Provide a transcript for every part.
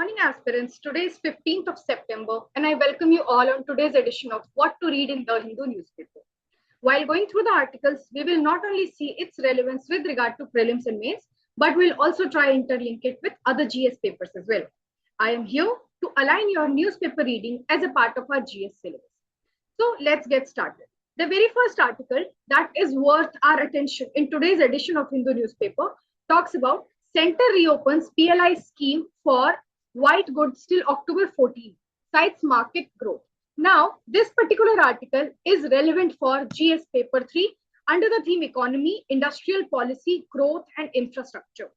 morning, aspirants. Today is 15th of September, and I welcome you all on today's edition of What to Read in the Hindu newspaper. While going through the articles, we will not only see its relevance with regard to prelims and mains, but we'll also try interlink it with other GS papers as well. I am here to align your newspaper reading as a part of our GS syllabus. So let's get started. The very first article that is worth our attention in today's edition of Hindu newspaper talks about Center reopens PLI scheme for white goods till October 14, cites market growth. Now, this particular article is relevant for GS paper 3 under the theme Economy, Industrial Policy, Growth and Infrastructure.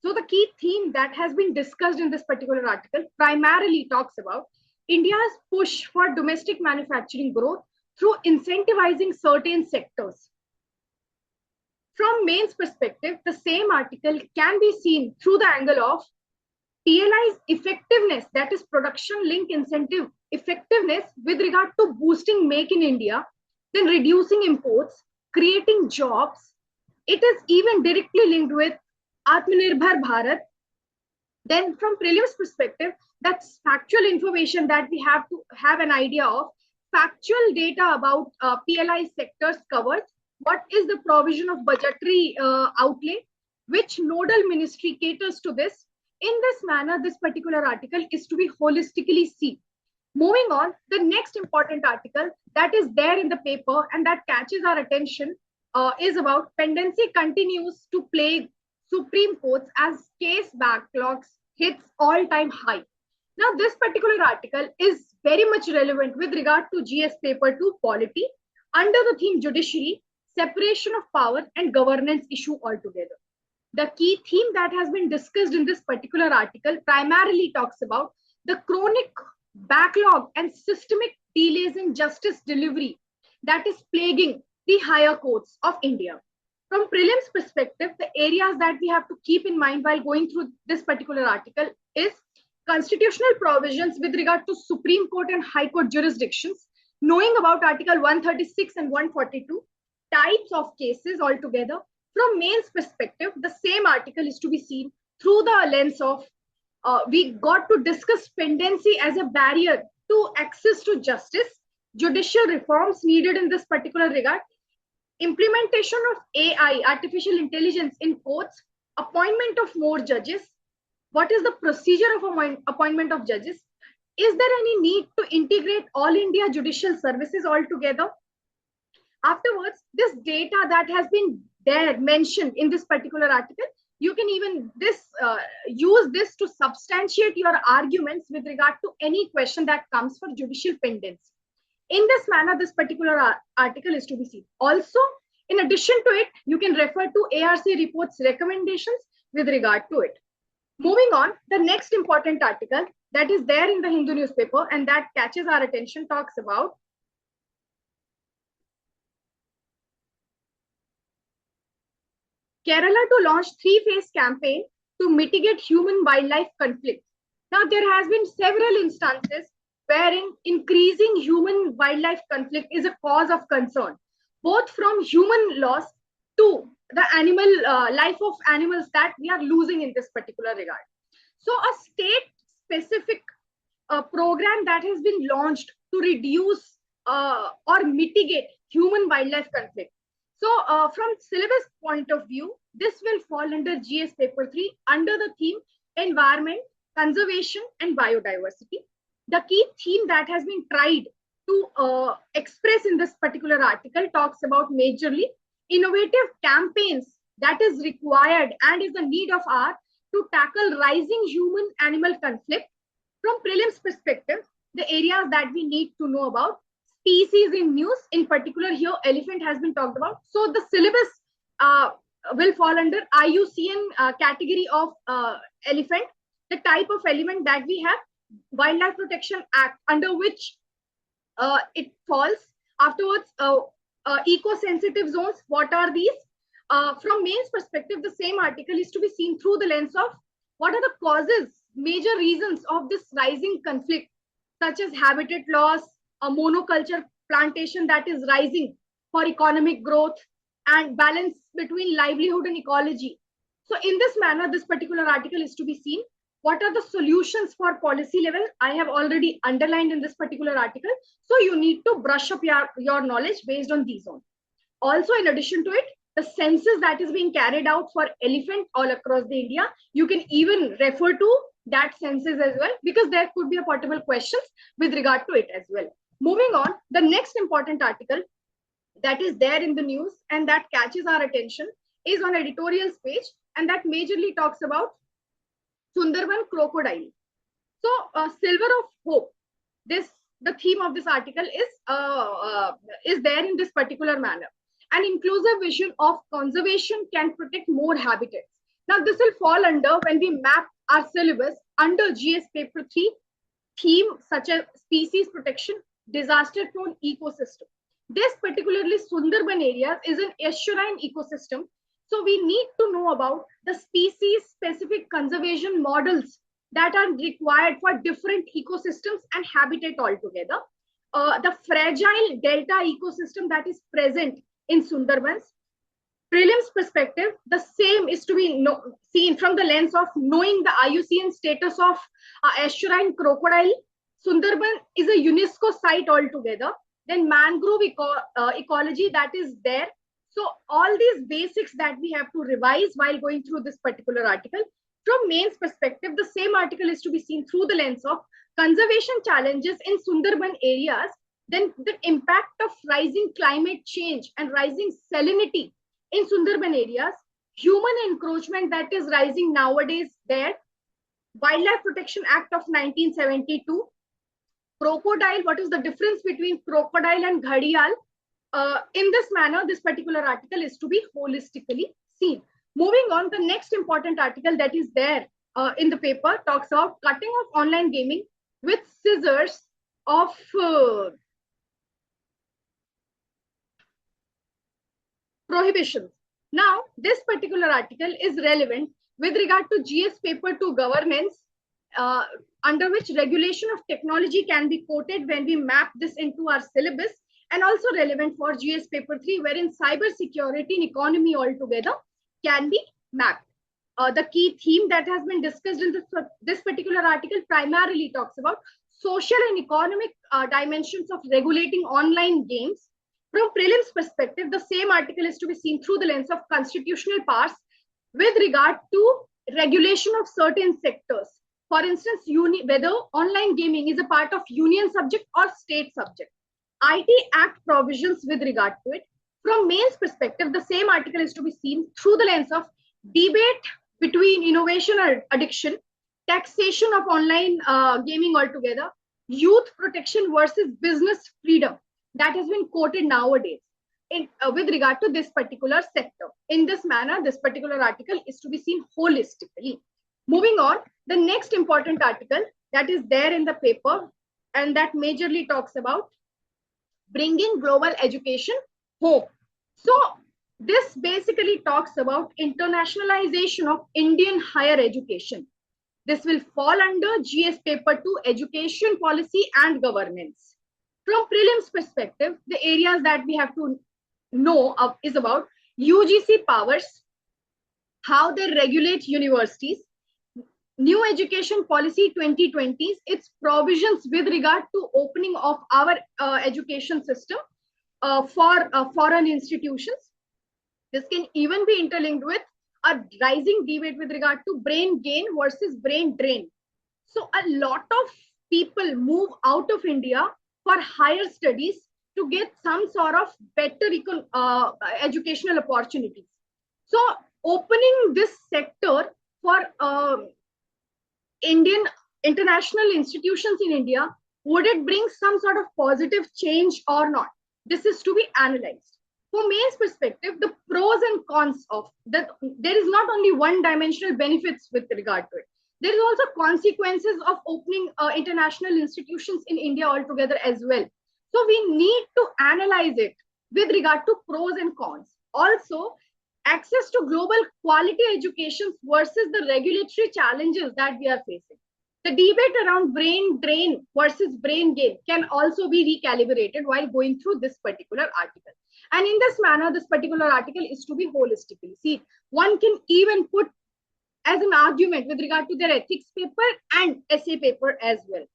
So the key theme that has been discussed in this particular article primarily talks about India's push for domestic manufacturing growth through incentivizing certain sectors. From mains perspective, the same article can be seen through the angle of PLI's effectiveness, that is production link incentive effectiveness with regard to boosting Make in India, then reducing imports, creating jobs. It is even directly linked with 𝗏𝗏𝗏𝗏. Then from prelims perspective, that's factual information that we have to have an idea of, factual data about PLI sectors covered. What is the provision of budgetary outlay? Which nodal ministry caters to this? In this manner, this particular article is to be holistically seen. Moving on, the next important article that is there in the paper and that catches our attention is about Pendency continues to plague Supreme Courts as case backlogs hits all-time high. Now, this particular article is very much relevant with regard to GS paper 2 polity under the theme Judiciary, Separation of Power and Governance issue altogether. The key theme that has been discussed in this particular article primarily talks about the chronic backlog and systemic delays in justice delivery that is plaguing the higher courts of India. From prelims perspective, the areas that we have to keep in mind while going through this particular article is constitutional provisions with regard to Supreme Court and High Court jurisdictions, knowing about Article 136 and 142, types of cases altogether. From mains perspective, the same article is to be seen through the lens of we got to discuss pendency as a barrier to access to justice, judicial reforms needed in this particular regard, implementation of AI, artificial intelligence in courts, appointment of more judges. What is the procedure of appointment of judges? Is there any need to integrate all India judicial services altogether? Afterwards, this data that has been there mentioned in this particular article, you can even use this to substantiate your arguments with regard to any question that comes for judicial pendency. In this manner, this particular article is to be seen. Also, in addition to it, you can refer to ARC report's recommendations with regard to it. Moving on, the next important article that is there in the Hindu newspaper and that catches our attention talks about Kerala to launch three-phase campaign to mitigate human-wildlife conflict. Now, there has been several instances wherein increasing human-wildlife conflict is a cause of concern, both from human loss to the animal life of animals that we are losing in this particular regard. So, a state-specific program that has been launched to reduce or mitigate human-wildlife conflict. So from syllabus point of view, this will fall under GS paper 3 under the theme Environment, Conservation and Biodiversity. The key theme that has been tried to express in this particular article talks about majorly innovative campaigns that is required and is a need of ours to tackle rising human-animal conflict. From prelims perspective, the areas that we need to know about species in news, in particular here, elephant has been talked about. So the syllabus will fall under IUCN category of elephant. The type of element that we have, Wildlife Protection Act, under which it falls. Afterwards, eco-sensitive zones, what are these? From mains perspective, the same article is to be seen through the lens of what are the causes, major reasons of this rising conflict, such as habitat loss, a monoculture plantation that is rising for economic growth and balance between livelihood and ecology. So in this manner, this particular article is to be seen. What are the solutions for policy level? I have already underlined in this particular article. So you need to brush up your knowledge based on these only. Also, in addition to it, the census that is being carried out for elephant all across the India, you can even refer to that census as well, because there could be a portable questions with regard to it as well. Moving on, the next important article that is there in the news and that catches our attention is on editorials page, and that majorly talks about Sundarban crocodile. So, Silver of Hope. The theme of this article is there in this particular manner. An inclusive vision of conservation can protect more habitats. Now, this will fall under when we map our syllabus under GS paper 3 theme such as species protection, disaster-prone ecosystem. This particularly Sundarban areas is an estuarine ecosystem. So we need to know about the species-specific conservation models that are required for different ecosystems and habitat altogether. The fragile delta ecosystem that is present in Sundarbans. Prelims perspective, the same is to be seen from the lens of knowing the IUCN status of estuarine crocodile. Sundarban is a UNESCO site altogether. Then mangrove ecology that is there. So all these basics that we have to revise while going through this particular article. From mains perspective, the same article is to be seen through the lens of conservation challenges in Sundarban areas, then the impact of rising climate change and rising salinity in Sundarban areas, human encroachment that is rising nowadays there, Wildlife Protection Act of 1972, crocodile, what is the difference between crocodile and 𝗗𝗏𝗃? In this manner, this particular article is to be holistically seen. Moving on, the next important article that is there in the paper talks about cutting off online gaming with scissors of prohibitions. Now, this particular article is relevant with regard to GS paper 2 governance, under which regulation of technology can be quoted when we map this into our syllabus, and also relevant for GS paper 3, wherein cyber security and economy altogether can be mapped. The key theme that has been discussed in this particular article primarily talks about social and economic dimensions of regulating online games. From prelims perspective, the same article is to be seen through the lens of constitutional powers with regard to regulation of certain sectors. For instance, whether online gaming is a part of union subject or state subject. IT Act provisions with regard to it. From mains perspective, the same article is to be seen through the lens of debate between innovation and addiction, taxation of online gaming altogether, youth protection versus business freedom that has been quoted nowadays with regard to this particular sector. In this manner, this particular article is to be seen holistically. Moving on, the next important article that is there in the paper and that majorly talks about bringing global education home. So this basically talks about internationalization of Indian higher education. This will fall under GS paper 2 education policy and governance. From prelims perspective, the areas that we have to know of is about UGC powers, how they regulate universities, new education policy 2020s, its provisions with regard to opening of our education system for foreign institutions. This can even be interlinked with a rising debate with regard to brain gain versus brain drain. So a lot of people move out of India for higher studies to get some sort of better educational opportunities. So opening this sector for Indian international institutions in India, would it bring some sort of positive change or not? This is to be analyzed. From mains perspective, the pros and cons of that, there is not only one-dimensional benefits with regard to it. There is also consequences of opening international institutions in India altogether as well. So we need to analyze it with regard to pros and cons. Also, access to global quality education versus the regulatory challenges that we are facing. The debate around brain drain versus brain gain can also be recalibrated while going through this particular article. And in this manner, this particular article is to be holistically seen. One can even put as an argument with regard to their ethics paper and essay paper as well.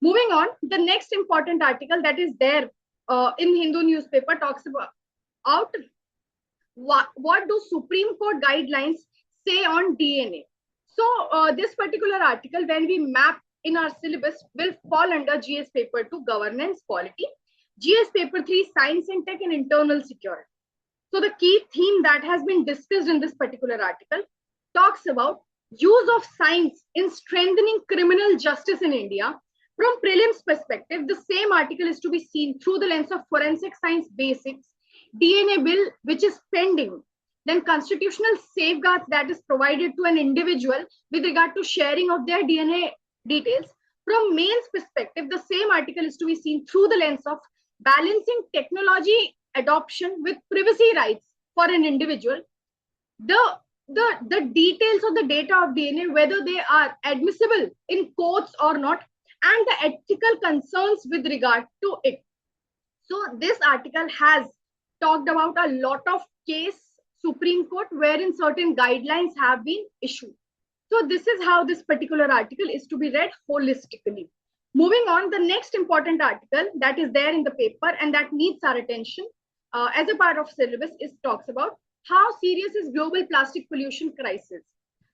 Moving on, the next important article that is there in Hindu newspaper talks about what do Supreme Court guidelines say on DNA. So this particular article, when we map in our syllabus, will fall under GS paper 2 governance quality, GS paper 3 science and tech and internal security. So the key theme that has been discussed in this particular article talks about use of science in strengthening criminal justice in India. From prelims perspective, the same article is to be seen through the lens of forensic science basics, DNA bill which is pending, then constitutional safeguards that is provided to an individual with regard to sharing of their DNA details. From mains perspective, the same article is to be seen through the lens of balancing technology adoption with privacy rights for an individual. The details of the data of DNA, whether they are admissible in courts or not, and the ethical concerns with regard to it. So this article has talked about a lot of case Supreme Court wherein certain guidelines have been issued. So this is how this particular article is to be read holistically. Moving on, the next important article that is there in the paper and that needs our attention as a part of syllabus is talks about how serious is global plastic pollution crisis.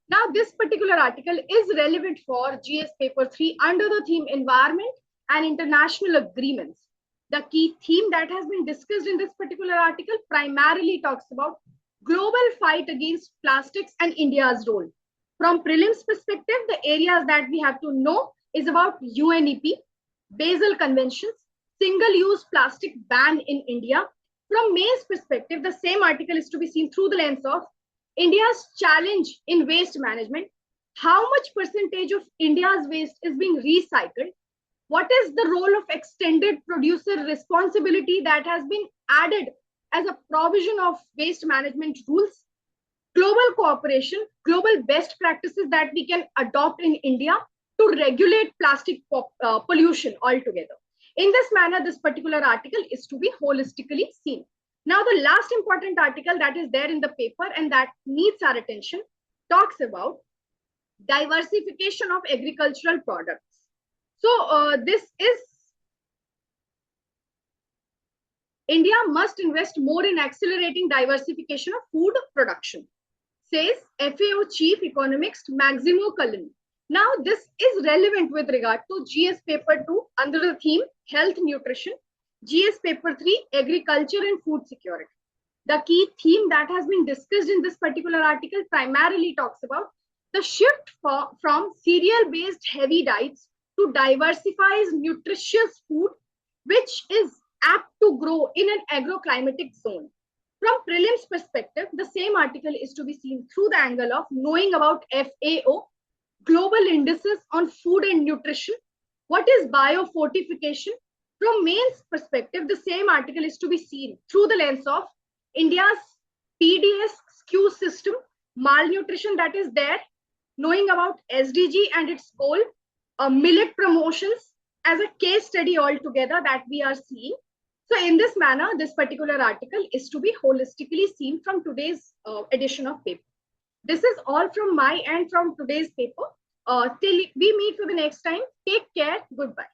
Now, this particular article is relevant for GS paper 3 under the theme environment and international agreements. The key theme that has been discussed in this particular article primarily talks about global fight against plastics and India's role. From prelims perspective, the areas that we have to know is about UNEP, Basel Conventions, single-use plastic ban in India. From mains perspective, the same article is to be seen through the lens of India's challenge in waste management, how much percentage of India's waste is being recycled, what is the role of extended producer responsibility that has been added as a provision of waste management rules, global cooperation, global best practices that we can adopt in India to regulate plastic pollution altogether. In this manner, this particular article is to be holistically seen. Now, the last important article that is there in the paper and that needs our attention talks about diversification of agricultural products. So this is India must invest more in accelerating diversification of food production, says FAO Chief Economist Maximo Cullen. Now, this is relevant with regard to GS paper 2 under the theme health nutrition, GS paper 3 agriculture and food security. The key theme that has been discussed in this particular article primarily talks about the shift from cereal-based heavy diets to diversified nutritious food, which is apt to grow in an agroclimatic zone. From prelims perspective, the same article is to be seen through the angle of knowing about FAO, global indices on food and nutrition, what is biofortification. From mains perspective, the same article is to be seen through the lens of India's PDS SKU system, malnutrition that is there, knowing about SDG and its goal, millet promotions as a case study altogether that we are seeing. So in this manner, this particular article is to be holistically seen from today's edition of paper. This is all from my end from today's paper. Till we meet for the next time, take care. Goodbye.